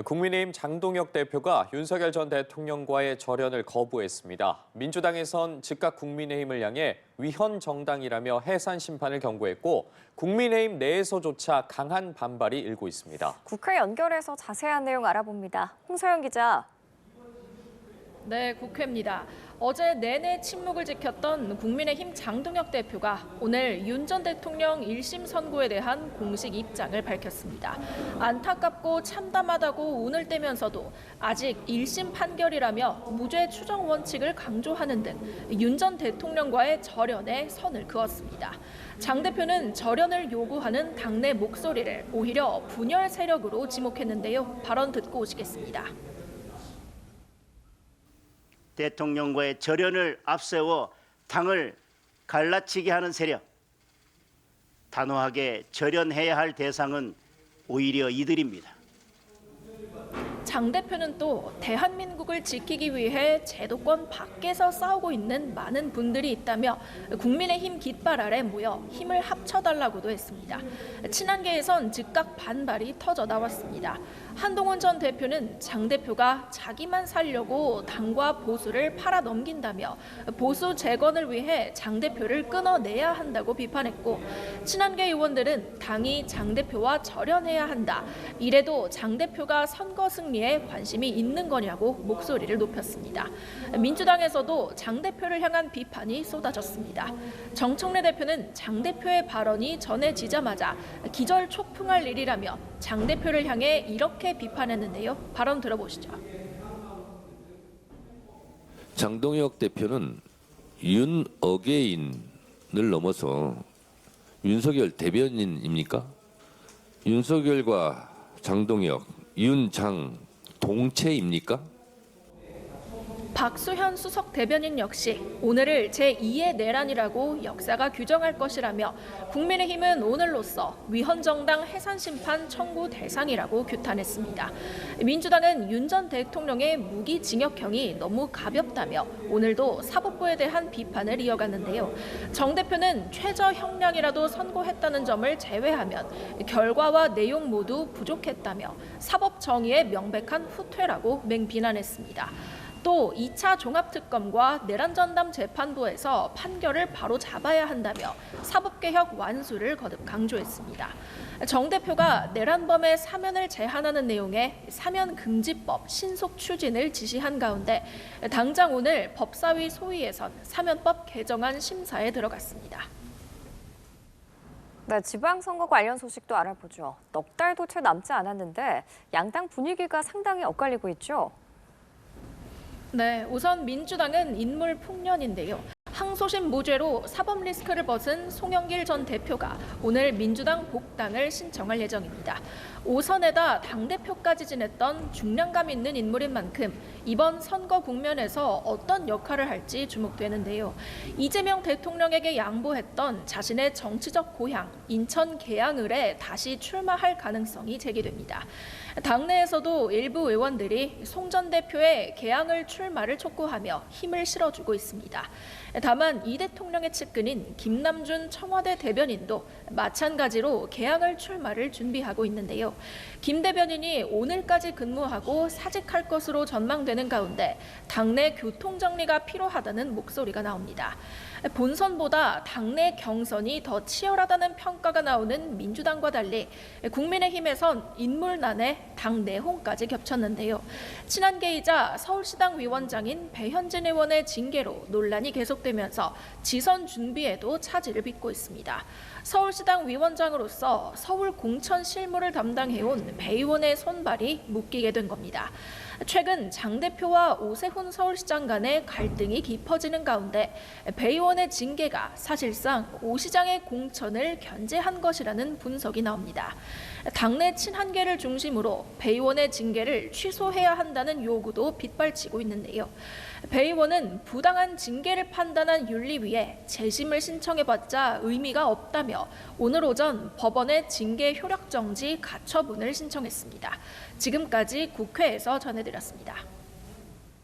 국민의힘 장동혁 대표가 윤석열 전 대통령과의 절연을 거부했습니다. 민주당에선 즉각 국민의힘을 향해 위헌 정당이라며 해산 심판을 경고했고 국민의힘 내에서조차 강한 반발이 일고 있습니다. 국회 연결해서 자세한 내용 알아봅니다. 홍서영 기자. 네, 국회입니다. 어제 내내 침묵을 지켰던 국민의힘 장동혁 대표가 오늘 윤 전 대통령 1심 선고에 대한 공식 입장을 밝혔습니다. 안타깝고 참담하다고 운을 떼면서도 아직 1심 판결이라며 무죄 추정 원칙을 강조하는 등 윤 전 대통령과의 절연에 선을 그었습니다. 장 대표는 절연을 요구하는 당내 목소리를 오히려 분열 세력으로 지목했는데요. 발언 듣고 오시겠습니다. 대통령과의 절연을 앞세워 당을 갈라치게 하는 세력, 단호하게 절연해야 할 대상은 오히려 이들입니다. 장 대표는 또 대한민국을 지키기 위해 제도권 밖에서 싸우고 있는 많은 분들이 있다며 국민의힘 깃발 아래 모여 힘을 합쳐달라고도 했습니다. 친한계에선 즉각 반발이 터져 나왔습니다. 한동훈 전 대표는 장 대표가 자기만 살려고 당과 보수를 팔아넘긴다며 보수 재건을 위해 장 대표를 끊어내야 한다고 비판했고 친한계 의원들은 당이 장 대표와 절연해야 한다. 이래도 장 대표가 선거 승리에 관심이 있는 거냐고 목소리를 높였습니다. 민주당에서도 장 대표를 향한 비판이 쏟아졌습니다. 정청래 대표는 장 대표의 발언이 전해지자마자 기절초풍할 일이라며 장 대표를 향해 이렇게 비판했는데요. 발언 들어보시죠. 장동혁 대표는 윤 어게인을 넘어서 윤석열 대변인입니까? 윤석열과 장동혁, 윤장 동체입니까? 박수현 수석 대변인 역시 오늘을 제2의 내란이라고 역사가 규정할 것이라며 국민의힘은 오늘로써 위헌 정당 해산 심판 청구 대상이라고 규탄했습니다. 민주당은 윤 전 대통령의 무기징역형이 너무 가볍다며 오늘도 사법부에 대한 비판을 이어갔는데요. 정 대표는 최저 형량이라도 선고했다는 점을 제외하면 결과와 내용 모두 부족했다며 사법 정의의 명백한 후퇴라고 맹비난했습니다. 또 2차 종합특검과 내란전담 재판부에서 판결을 바로 잡아야 한다며 사법개혁 완수를 거듭 강조했습니다. 정 대표가 내란범의 사면을 제한하는 내용의 사면금지법 신속 추진을 지시한 가운데 당장 오늘 법사위 소위에선 사면법 개정안 심사에 들어갔습니다. 네, 지방선거 관련 소식도 알아보죠. 넉 달도 채 남지 않았는데 양당 분위기가 상당히 엇갈리고 있죠. 네, 우선 민주당은 인물 풍년인데요. 항소심 무죄로 사법 리스크를 벗은 송영길 전 대표가 오늘 민주당 복당을 신청할 예정입니다. 5선에다 당대표까지 지냈던 중량감 있는 인물인 만큼 이번 선거 국면에서 어떤 역할을 할지 주목되는데요. 이재명 대통령에게 양보했던 자신의 정치적 고향 인천 계양을에 다시 출마할 가능성이 제기됩니다. 당내에서도 일부 의원들이 송 전 대표의 계양을 출마를 촉구하며 힘을 실어주고 있습니다. 다만 이 대통령의 측근인 김남준 청와대 대변인도 마찬가지로 계양을 출마를 준비하고 있는데요. 김 대변인이 오늘까지 근무하고 사직할 것으로 전망되는 가운데 당내 교통정리가 필요하다는 목소리가 나옵니다. 본선보다 당내 경선이 더 치열하다는 평가가 나오는 민주당과 달리 국민의힘에선 인물난에 당 내홍까지 겹쳤는데요. 친한계이자 서울시당 위원장인 배현진 의원의 징계로 논란이 계속되면서 지선 준비에도 차질을 빚고 있습니다. 서울시당 위원장으로서 서울 공천 실무를 담당해온 배 의원의 손발이 묶이게 된 겁니다. 최근 장 대표와 오세훈 서울시장 간의 갈등이 깊어지는 가운데 배 의원의 징계가 사실상 오 시장의 공천을 견제한 것이라는 분석이 나옵니다. 당내 친한계를 중심으로 배 의원의 징계를 취소해야 한다는 요구도 빗발치고 있는데요. 배 의원은 부당한 징계를 판단한 윤리위에 재심을 신청해봤자 의미가 없다며 오늘 오전 법원에 징계 효력정지 가처분을 신청했습니다. 지금까지 국회에서 전해드렸습니다.